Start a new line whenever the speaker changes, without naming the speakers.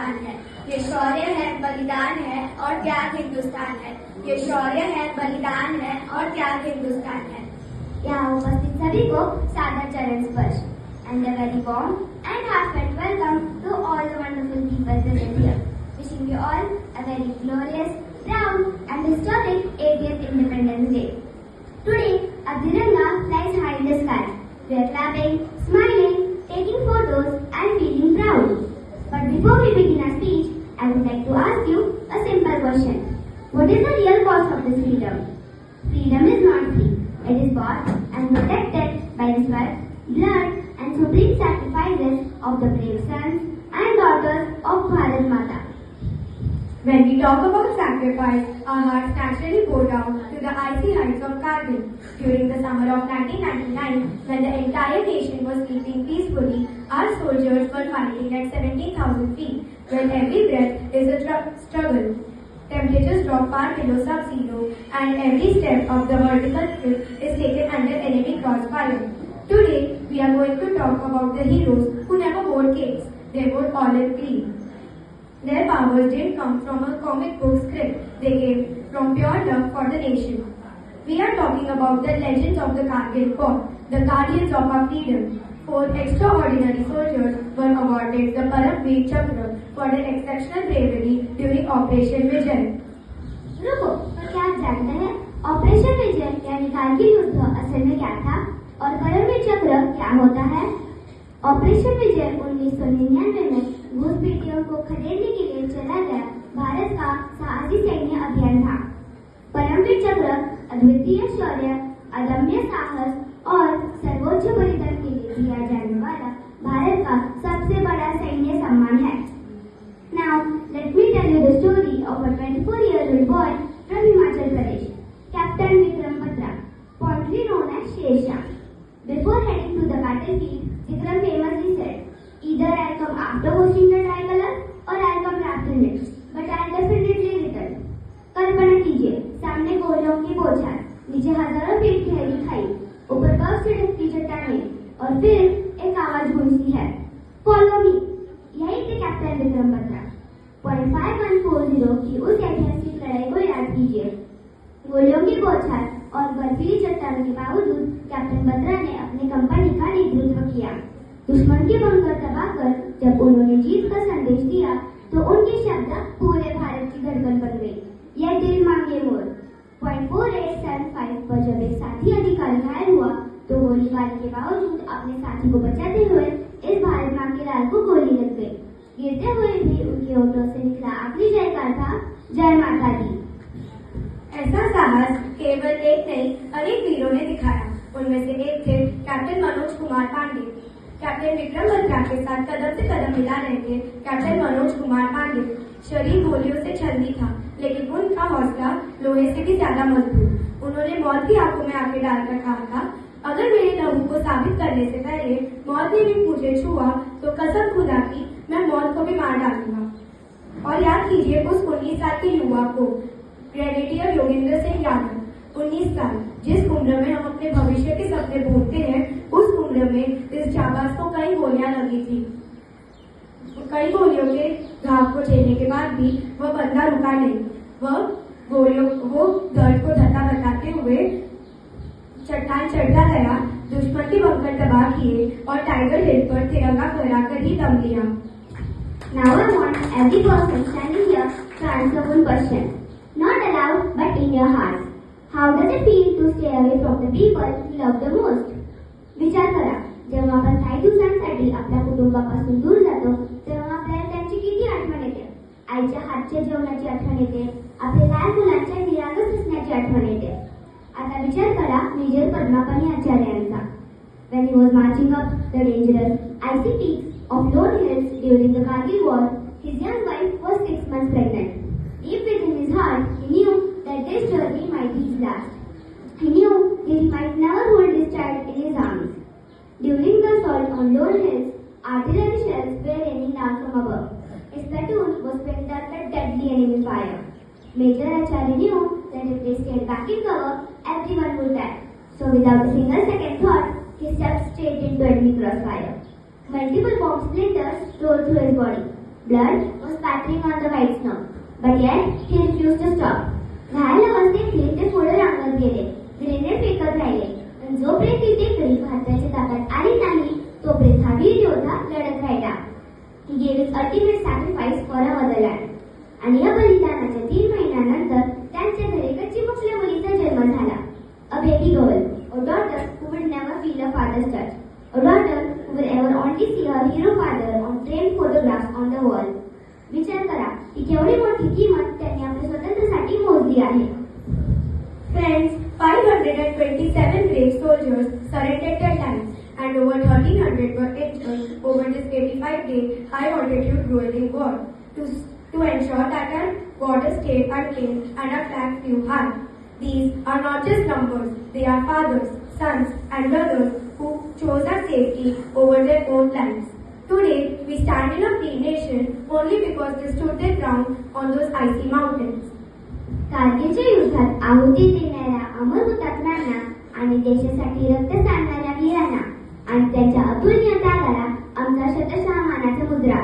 हिंदुस्तान है। ये शौर्य है, बलिदान है और त्याग हिंदुस्तान है। ये शौर्य है, बलिदान है और त्याग हिंदुस्तान है।
यहाँ उपस्थित सभी को सादर चरण स्पर्श and a very warm and heartfelt welcome to all the wonderful people present here. Wishing you all a very glorious, proud and historic 80th Independence Day. Today, a Tiranga flies high in the sky. We are clapping, smiling, taking photos and feeling proud. But before we begin our speech, I would like to ask you a simple question. What is the real cost of this freedom? Freedom is not free. It is bought and protected by the sweat, blood and supreme sacrifices of the brave sons and daughters of Bharat Mata.
When we talk about sacrifice, our hearts naturally go down to the icy heights of Kargil. During the summer of 1999, when the entire nation was sleeping peacefully, our soldiers were fighting at 17,000 feet, where every breath is a struggle. Temperatures drop far below sub-zero, and every step of the vertical cliff is taken under enemy crossfire. Today, we are going to talk about the heroes who never wore capes. They wore olive green. Their powers didn't come from a comic book script. They came from pure love for the nation. We are talking about the legends of the Kargil Corps, the guardians of our freedom. 4 extraordinary soldiers were awarded the Paramveer Chakra for their exceptional bravery during Operation Vijay.
रुको, तो क्या आप जानते हैं operation विजय यानी कारगिल युद्ध असल में क्या था और परमवीर चक्र क्या होता है? ऑपरेशन विजय 1999 में घुसपैठियों को खदेड़ने के लिए चला गया भारत का साहसी सैन्य अभियान था। परमवीर चक्र अद्वितीय शौर्य, अदम्य साहस और सर्वोच्च बलिदान के लिए दिया जाने वाला भारत का सबसे बड़ा सैन्य सम्मान है। Now, let me tell you the story of a 24-year-old boy from Himachal Pradesh, Captain Vikram Batra, fondly known as Sher. Before heading to the battlefield, Vikram famously said, "Either I'll come after hoisting the tricolor or I'll come wrapped in it, but I'll definitely return." कल्पना कीजिए, सामने गोलियों की बौछार, नीचे हजारों feet गहरी खाई, ऊपर बर्फ से ढकती चट्टानें और फिर एक आवाज गूंजती है, "Follow me." यही थे कैप्टन विक्रम बत्रा। 5140 की उस ऐतिहासिक लड़ाई को याद कीजिए। गोलियों की बौछार और बर्फीली चट्टानों के बावजूद कैप्टन बत्रा ने अपनी कंपनी का नेतृत्व किया। दुश्मन के बंकर दबाकर जब उन्होंने जीत का संदेश दिया तो उनके शब्द पूरे भारत की धड़कन बन गई। यह दिल मांगे मोर। 4875 पर जब एक साथी अधिकारी घायल हुआ तो गोलीबारी के बावजूद अपने साथी को बचाते हुए इस भारत मां के लाल को गोली लग गई। गिरते हुए भी उनके होठों से निकला आखिरी जयकार था, जय माता दी।
ऐसा साहस केवल एक नहीं, अनेक वीरों ने दिखाया। उनमें से एक थे कैप्टन मनोज कुमार पांडे। कैप्टन विक्रम बत्रा के साथ कदम से कदम मिला रहे थे कैप्टन मनोज कुमार पांडे। शरीर गोलियों से छलनी था, लेकिन उनका हौसला लोहे से भी ज्यादा मजबूत। उन्होंने मौत की आंखों में आंखें डालकर कहा था, अगर मेरे लहू को साबित करने से पहले मौत ने भी मुझे छुआ तो कसम खुदा की मैं मौत को भी मार डालूंगा। और याद कीजिए उस 19 साल के युवा को, ग्रेनेडियर योगेंद्र सिंह यादव। 19 साल, जिस उम्र में हम अपने भविष्य के सपने बुनते हैं, उस उम्र में इस जाबाज को कई गोलियां लगी थी। कई गोलियों के घाव को झेलने के बाद भी वह बंदा रुका नहीं। वो दर्द को धक्का बताते हुए चट्टान चढ़ता गया, दुश्मन के बंकर तबाह किए और टाइगर हिल पर तिरंगा फहराकर ही दम लिया।
Now I want every person standing here to answer one question, not aloud but in your heart. How does it feel to stay away from the people you love the most? विचार करा, जेव्हा आपण काही दिवसांसाठी आपल्या कुटुंबापासून दूर जातो तेव्हा आपल्याला त्यांची किती आठवण येते. आईच्या हातच्या जेवणाची आठवण येते, आपल्या लहान मुलांच्या निरागस हसण्याची आठवण येते. आता विचार करा मेजर पद्मापनी आचार्य यांचा. When he was marching up the dangerous icy peaks of Lord Hills during the Kargil War, his young wife was 6 months pregnant. Deep within his heart, he knew that this journey might be his last. He knew that he might never hold this child in his arms. During the assault on Lord Hills, artillery shells were raining down from above. His platoon was picked up by deadly enemy fire. Major Acharya knew that if they stayed back in cover, everyone would die. So without a single second thought, he stepped straight into enemy crossfire. Multiple bomb splinters tore through his body. Blood was spattering on the white snow. But yet, he refused to stop. घायल अवस्थेत ते पुढे रांगत गेले, grenade फेकत राहिले. पण जोपर्यंत ती टेकडी भारताच्या ताब्यात आली नाही, तोपर्यंत हा वीर योद्धा लढत राहिला. He gave his ultimate sacrifice for a motherland. आणि या बलिदानाच्या 3 महिन्यानंतर त्यांच्या घरी एका चिमुकल्या मुलीचा जन्म झाला. A baby girl, a daughter who would never feel a father's touch. A daughter who will ever only see her hero father on framed photographs on the wall. विचार करा की केवढी मोठी किंमत त्यांनी आपल्या स्वातंत्र्यासाठी मोजली आहे.
Friends, 527 brave soldiers surrendered their lives and over 1,300 were injured over this 85-day high-altitude grueling war to ensure that our borders stayed uncaged and our flag flew high. These are not just numbers, they are fathers, sons and brothers who chose our safety over their own lives. Today, we stand in a free nation only because they stood their ground on those icy mountains.
कारगिलच्या युद्धात आहुती देणाऱ्या अमर हुतात्म्यांना आणि देशासाठी रक्त सांडणाऱ्या वीरांना आणि त्यांच्या अतुलनीय त्यागाला आमचा शतशः मानाचा मुद्रा.